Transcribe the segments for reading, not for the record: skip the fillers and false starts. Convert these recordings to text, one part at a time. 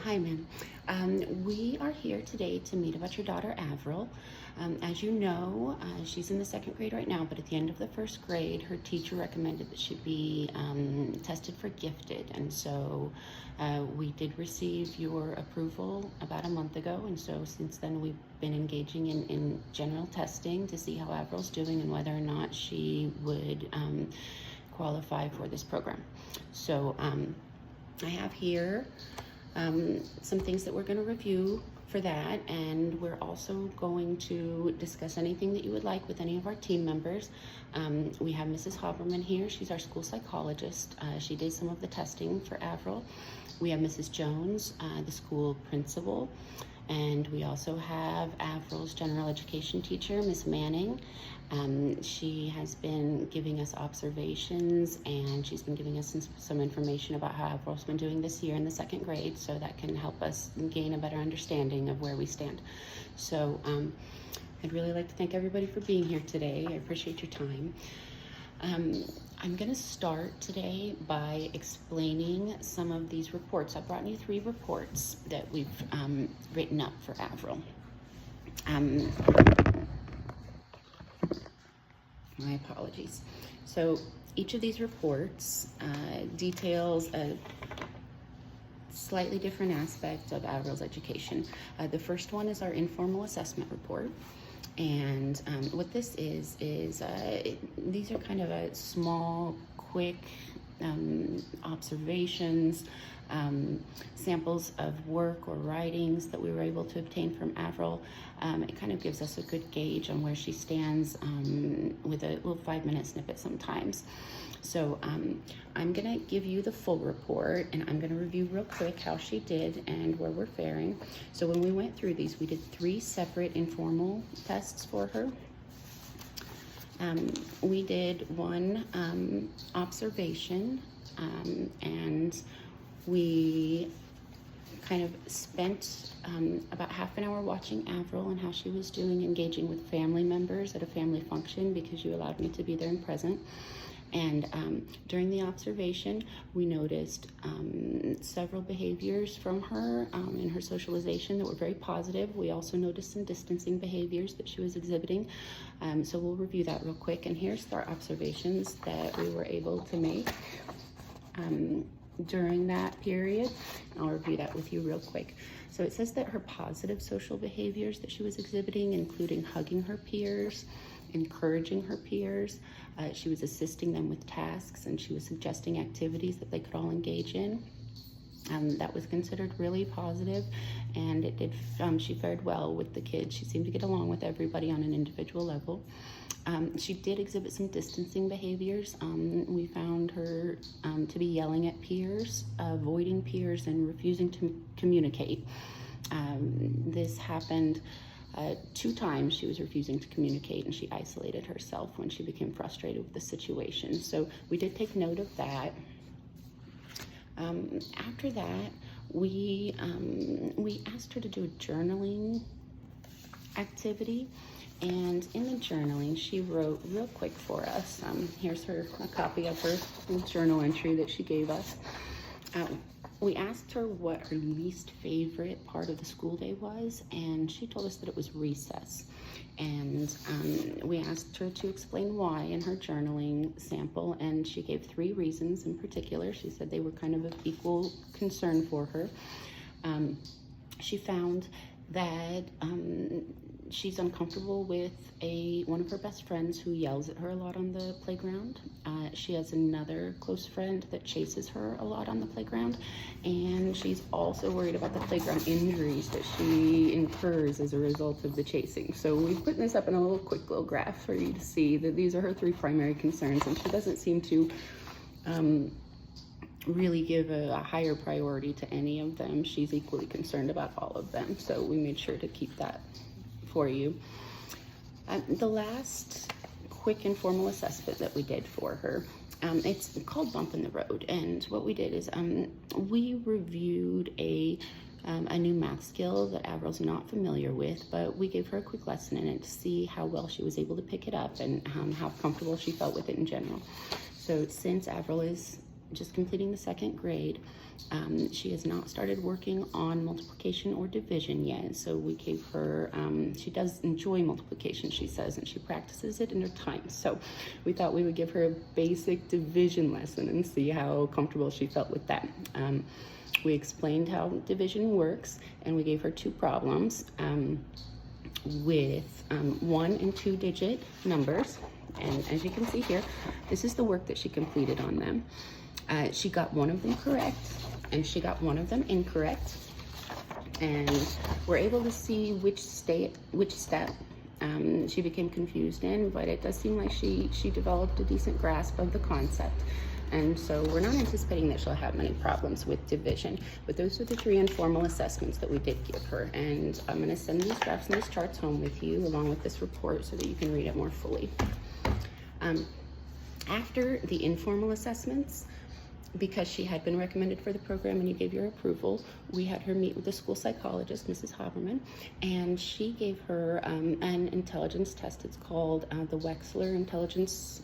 Hi, ma'am. We are here today to meet about your daughter, Avril. As you know, she's in the second grade right now, but at the end of the first grade, her teacher recommended that she be tested for gifted. And so we did receive your approval about a month ago. And so since then, we've been engaging in general testing to see how Avril's doing and whether or not she would qualify for this program. So I have here some things that we're going to review for that, and we're also going to discuss anything that you would like with any of our team members. We have Mrs. Haberman here. She's our school psychologist. She did some of the testing for Avril. We have Mrs. Jones, the school principal, and we also have Avril's general education teacher, Miss Manning. She has been giving us observations, and she's been giving us some information about how Avril's been doing this year in the second grade, so that can help us gain a better understanding of where we stand. So I'd really like to thank everybody for being here today. I appreciate your time. I'm going to start today by explaining some of these reports. I brought you 3 reports that we've written up for Avril. My apologies. So each of these reports details a slightly different aspect of Avril's education. The first one is our informal assessment report. And what this is these are kind of a small, quick observations, samples of work or writings that we were able to obtain from Avril. It kind of gives us a good gauge on where she stands with a little 5-minute snippet sometimes. So I'm gonna give you the full report, and I'm gonna review real quick how she did and where we're faring. So when we went through these, we did 3 separate informal tests for her. We did one observation, and we kind of spent about half an hour watching Avril and how she was doing, engaging with family members at a family function, because you allowed me to be there and present. And during the observation, we noticed several behaviors from her in her socialization that were very positive. We also noticed some distancing behaviors that she was exhibiting. So we'll review that real quick. And here's our observations that we were able to make during that period. I'll review that with you real quick. So it says that her positive social behaviors that she was exhibiting, including hugging her peers, encouraging her peers, she was assisting them with tasks, and she was suggesting activities that they could all engage in. That was considered really positive, and it did. She fared well with the kids. She seemed to get along with everybody on an individual level. She did exhibit some distancing behaviors. We found her to be yelling at peers, avoiding peers, and refusing to communicate. This happened 2 times. She was refusing to communicate, and she isolated herself when she became frustrated with the situation. So we did take note of that. After that, we asked her to do a journaling activity, and in the journaling, she wrote real quick for us. Here's a copy of her journal entry that she gave us. We asked her what her least favorite part of the school day was, and she told us that it was recess. And we asked her to explain why in her journaling sample, and she gave 3 reasons in particular. She said they were kind of equal concern for her. She found that she's uncomfortable with one of her best friends who yells at her a lot on the playground. She has another close friend that chases her a lot on the playground, and she's also worried about the playground injuries that she incurs as a result of the chasing. So we've put this up in a little quick little graph for you to see that these are her 3 primary concerns, and she doesn't seem to really give a higher priority to any of them. She's equally concerned about all of them, so we made sure to keep that for you. The last quick informal assessment that we did for her, it's called Bump in the Road, and what we did is we reviewed a new math skill that Avril's not familiar with, but we gave her a quick lesson in it to see how well she was able to pick it up and how comfortable she felt with it in general. So since Avril is just completing the second grade. She has not started working on multiplication or division yet, so we gave her, she does enjoy multiplication, she says, and she practices it in her time. So we thought we would give her a basic division lesson and see how comfortable she felt with that. We explained how division works, and we gave her 2 problems with 1 and 2 digit numbers. And as you can see here, this is the work that she completed on them. She got 1 of them correct, and she got 1 of them incorrect. And we're able to see which step she became confused in, but it does seem like she developed a decent grasp of the concept. And so we're not anticipating that she'll have many problems with division. But those are the 3 informal assessments that we did give her. And I'm going to send these graphs and these charts home with you, along with this report, so that you can read it more fully. After the informal assessments, because she had been recommended for the program and you gave your approval, we had her meet with the school psychologist, Mrs. Haberman, and she gave her an intelligence test. It's called the Wechsler Intelligence,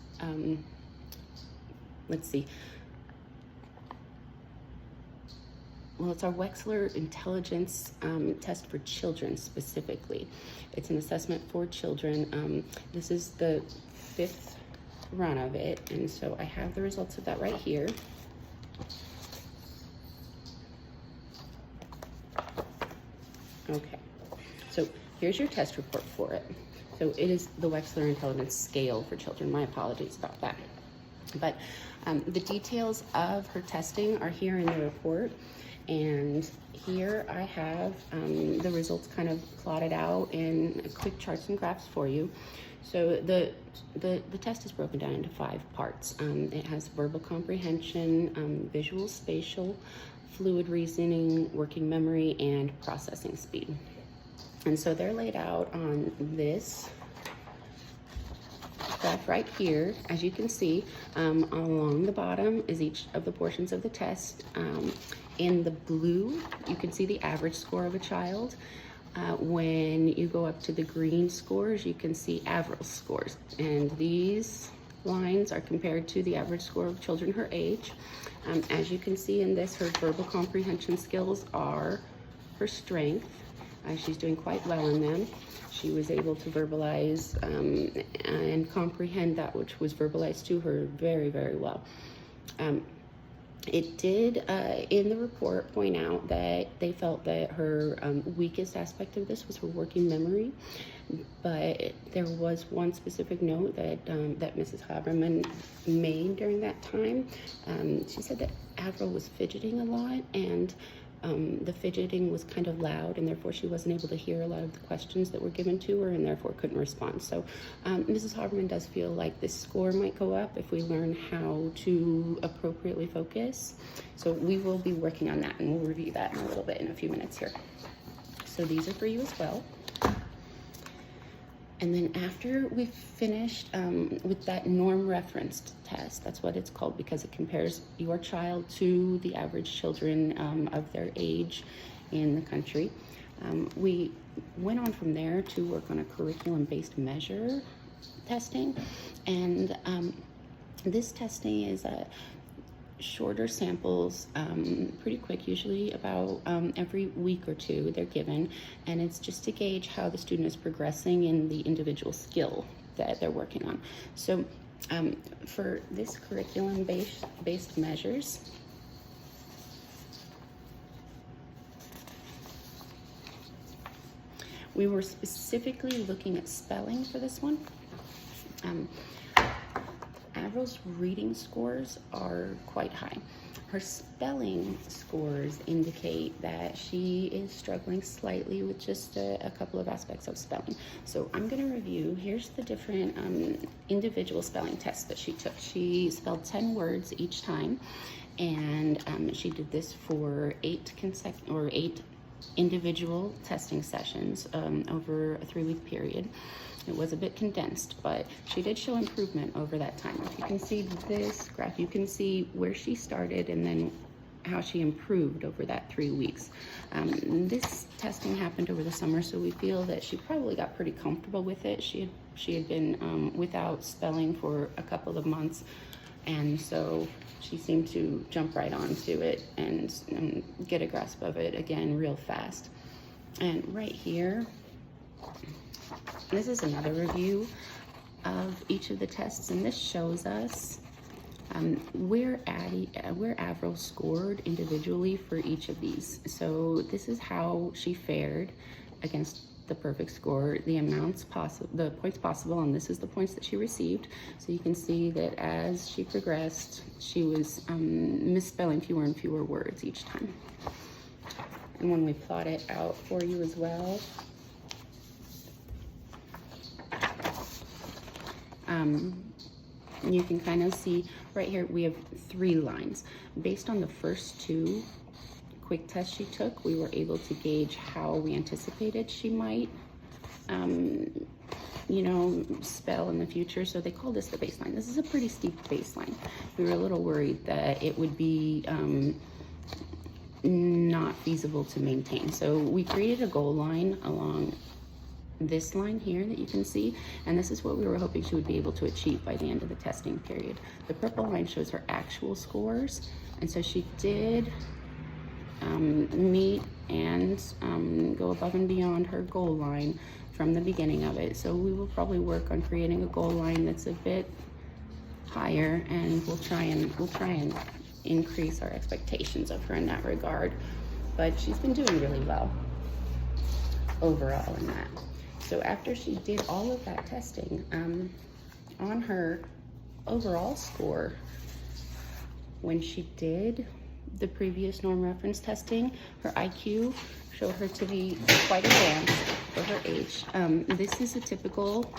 well, it's our Wechsler Intelligence test for children specifically. It's an assessment for children. This is the 5th run of it, and so I have the results of that right here. Okay, so here's your test report for it. So it is the Wechsler Intelligence Scale for children. My apologies about that. But the details of her testing are here in the report. And here I have the results kind of plotted out in quick charts and graphs for you. So the test is broken down into 5 parts. It has verbal comprehension, visual, spatial, fluid reasoning, working memory, and processing speed. And so they're laid out on this graph right here. As you can see, along the bottom is each of the portions of the test. In the blue, you can see the average score of a child. When you go up to the green scores, you can see Avril's scores. And these lines are compared to the average score of children her age. As you can see in this, her verbal comprehension skills are her strength. She's doing quite well in them. She was able to verbalize and comprehend that which was verbalized to her very, very well. It did, in the report, point out that they felt that her weakest aspect of this was her working memory, but there was one specific note that that Mrs. Haberman made during that time. She said that Avril was fidgeting a lot, and the fidgeting was kind of loud, and therefore she wasn't able to hear a lot of the questions that were given to her, and therefore couldn't respond. So Mrs. Haberman does feel like this score might go up if we learn how to appropriately focus. So we will be working on that, and we'll review that in a little bit in a few minutes here. So these are for you as well. And then after we've finished with that norm referenced test, that's what it's called because it compares your child to the average children of their age in the country. We went on from there to work on a curriculum-based measure testing. And this testing is shorter samples, pretty quick, usually about every week or 2 they're given, and it's just to gauge how the student is progressing in the individual skill that they're working on. So for this curriculum-based measures, we were specifically looking at spelling for this one. Avril's reading scores are quite high. Her spelling scores indicate that she is struggling slightly with just a couple of aspects of spelling. So I'm going to review. Here's the different individual spelling tests that she took. She spelled 10 words each time, and she did this for 8 individual testing sessions over a 3-week period. It was a bit condensed, but she did show improvement over that time. If you can see this graph, you can see where she started and then how she improved over that 3 weeks. This testing happened over the summer, so we feel that she probably got pretty comfortable with it. She had been without spelling for a couple of months And so she seemed to jump right onto it and get a grasp of it again real fast. And right here, this is another review of each of the tests, and this shows us where Avril scored individually for each of these. So this is how she fared against the perfect score, the amounts possible, the points possible, and this is the points that she received. So you can see that as she progressed, she was misspelling fewer and fewer words each time. And when we plot it out for you as well, you can kind of see right here we have 3 lines. Based on the first 2 quick tests she took, we were able to gauge how we anticipated she might you know, spell in the future. So they call this the baseline. This is a pretty steep baseline. We were a little worried that it would be not feasible to maintain. So we created a goal line along this line here that you can see, and this is what we were hoping she would be able to achieve by the end of the testing period. The purple line shows her actual scores, and so she did meet and go above and beyond her goal line from the beginning of it. So we will probably work on creating a goal line that's a bit higher, and we'll try and increase our expectations of her in that regard. But she's been doing really well overall in that. So after she did all of that testing, on her overall score, when she did the previous norm reference testing, her IQ showed her to be quite advanced for her age. This is a typical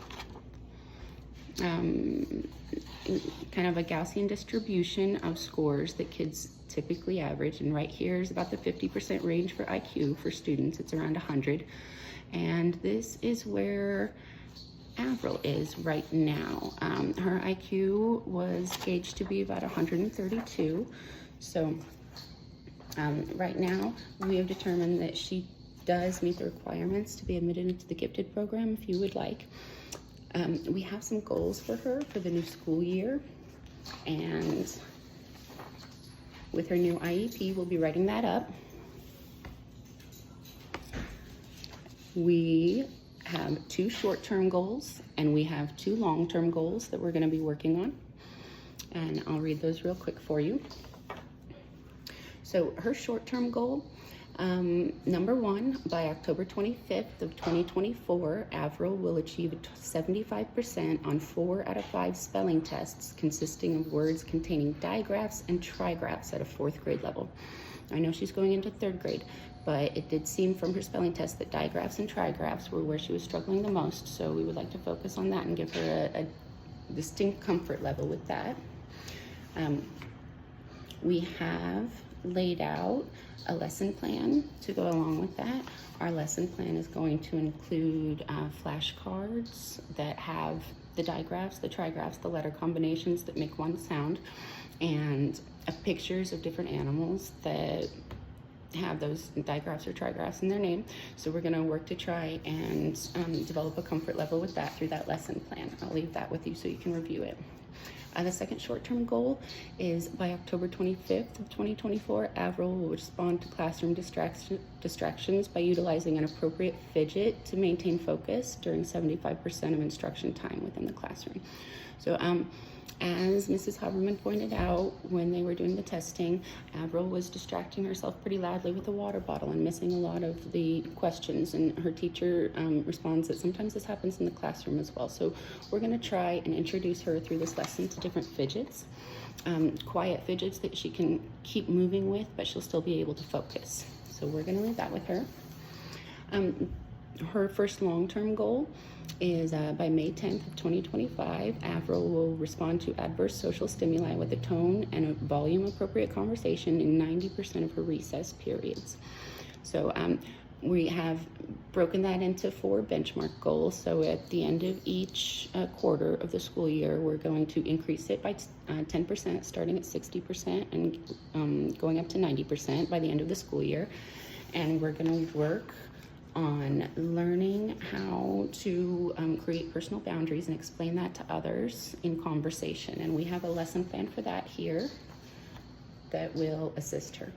kind of a Gaussian distribution of scores that kids typically average, and right here is about the 50% range for IQ for students. It's around 100, and this is where Avril is right now. Her IQ was gauged to be about 132. So right now we have determined that she does meet the requirements to be admitted into the gifted program if you would like. We have some goals for her for the new school year, and with her new IEP, we'll be writing that up. We have 2 short-term goals, and we have 2 long-term goals that we're going to be working on, and I'll read those real quick for you. So her short-term goal, number 1, by October 25th of 2024, Avril will achieve 75% on 4 out of 5 spelling tests consisting of words containing digraphs and trigraphs at a 4th grade level. I know she's going into 3rd grade, but it did seem from her spelling test that digraphs and trigraphs were where she was struggling the most, so we would like to focus on that and give her a distinct comfort level with that. We have laid out a lesson plan to go along with that. Our lesson plan is going to include flashcards that have the digraphs, the trigraphs, the letter combinations that make one sound, and pictures of different animals that have those digraphs or trigraphs in their name. So we're going to work to try and develop a comfort level with that through that lesson plan. I'll leave that with you so you can review it. The second short-term goal is by October 25th of 2024, Avril will respond to classroom distractions by utilizing an appropriate fidget to maintain focus during 75% of instruction time within the classroom. So as Mrs. Haberman pointed out when they were doing the testing, Avril was distracting herself pretty loudly with a water bottle and missing a lot of the questions, and her teacher responds that sometimes this happens in the classroom as well. So we're going to try and introduce her through this lesson to different fidgets, quiet fidgets that she can keep moving with, but she'll still be able to focus. So we're going to leave that with her. Her first long-term goal is by May 10th of 2025, Avril will respond to adverse social stimuli with a tone and a volume appropriate conversation in 90% of her recess periods. So we have broken that into 4 benchmark goals. So at the end of each quarter of the school year, we're going to increase it by 10%, starting at 60% and going up to 90% by the end of the school year. And we're going to work on learning how to create personal boundaries and explain that to others in conversation. And we have a lesson plan for that here that will assist her.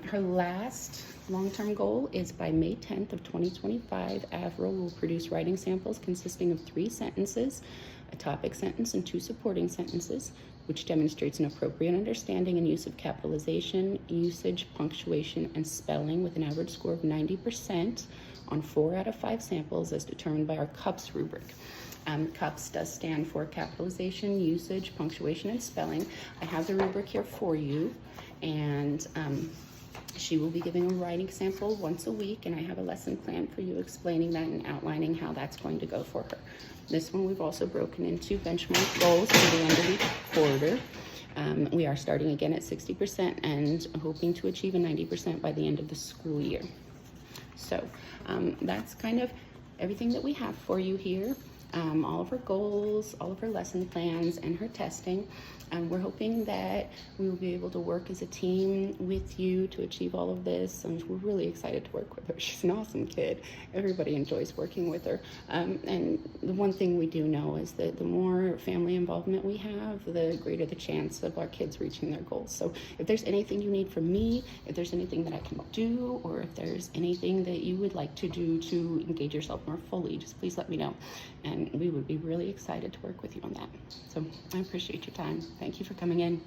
Her last long-term goal is by May 10th of 2025, Avril will produce writing samples consisting of 3 sentences, a topic sentence and 2 supporting sentences, which demonstrates an appropriate understanding and use of capitalization, usage, punctuation, and spelling with an average score of 90% on 4 out of 5 samples as determined by our CUPS rubric. CUPS does stand for capitalization, usage, punctuation, and spelling. I have the rubric here for you, and she will be giving a writing sample once a week, and I have a lesson plan for you explaining that and outlining how that's going to go for her. This one we've also broken into benchmark goals for the end of each quarter. We are starting again at 60% and hoping to achieve a 90% by the end of the school year. So that's kind of everything that we have for you here. All of her goals, all of her lesson plans, and her testing. We're hoping that we will be able to work as a team with you to achieve all of this, and we're really excited to work with her. She's an awesome kid. Everybody enjoys working with her. And the one thing we do know is that the more family involvement we have, the greater the chance of our kids reaching their goals. So if there's anything you need from me, if there's anything that I can do, or if there's anything that you would like to do to engage yourself more fully, just please let me know. And we would be really excited to work with you on that. So I appreciate your time. Thank you for coming in.